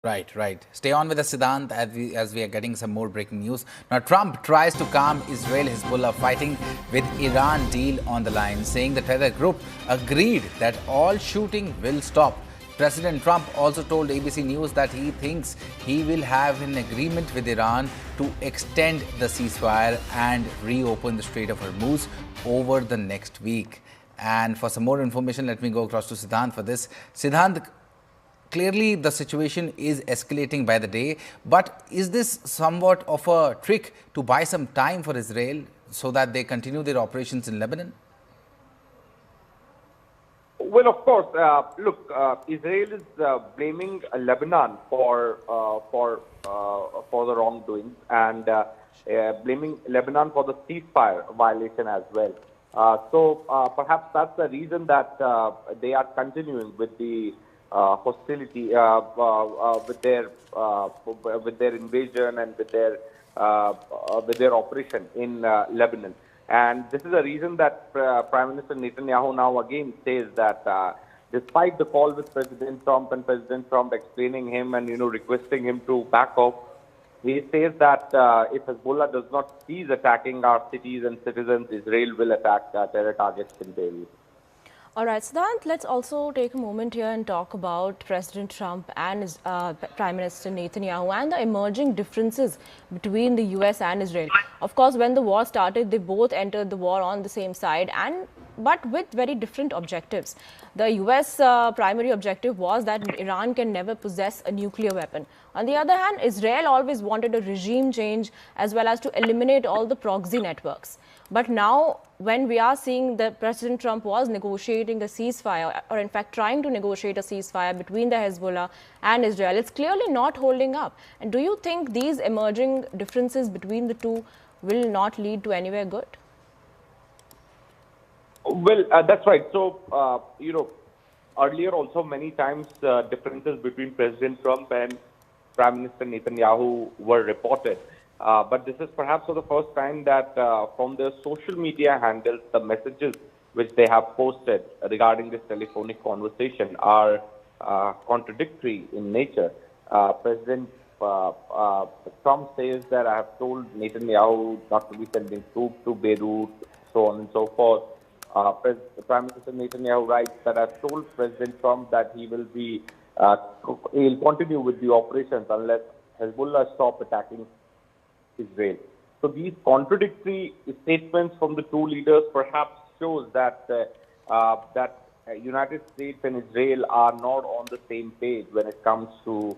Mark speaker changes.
Speaker 1: Right, right. Stay on with us, Siddhant, as we are getting some more breaking news. Now, Trump tries to calm Israel-Hezbollah fighting with Iran deal on the line, saying the terror group agreed that all shooting will stop. President Trump also told ABC News that he thinks he will have an agreement with Iran to extend the ceasefire and reopen the Strait of Hormuz over the next week. And for some more information, let me go across to Siddhant for this. Siddhant, clearly the situation is escalating by the day, but is this somewhat of a trick to buy some time for Israel so that they continue their operations in Lebanon?
Speaker 2: Well, of course. Look, Israel is blaming Lebanon for the wrongdoings and blaming Lebanon for the ceasefire violation as well. So perhaps that's the reason that they are continuing with the hostility, with their invasion and with their operation in Lebanon. And this is the reason that Prime Minister Netanyahu now again says that despite the call with President Trump and President Trump explaining him and requesting him to back off, he says that if Hezbollah does not cease attacking our cities and citizens, Israel will attack terror targets in Beirut.
Speaker 3: All right, Siddhant, let's also take a moment here and talk about President Trump and his, Prime Minister Netanyahu and the emerging differences between the US and Israel. Of course, when the war started, they both entered the war on the same side, but with very different objectives. The US primary objective was that Iran can never possess a nuclear weapon. On the other hand, Israel always wanted a regime change as well as to eliminate all the proxy networks. But now, when we are seeing that President Trump was negotiating a ceasefire, or in fact trying to negotiate a ceasefire between the Hezbollah and Israel, it's clearly not holding up. And do you think these emerging differences between the two will not lead to anywhere good?
Speaker 2: Well, that's right. So, earlier also many times differences between President Trump and Prime Minister Netanyahu were reported. But this is perhaps for the first time that from their social media handles, the messages which they have posted regarding this telephonic conversation are contradictory in nature. President Trump says that I have told Netanyahu not to be sending troops to Beirut, so on and so forth. Prime Minister Netanyahu writes that I've told President Trump that he'll continue with the operations unless Hezbollah stop attacking Israel. So these contradictory statements from the two leaders perhaps shows that United States and Israel are not on the same page when it comes to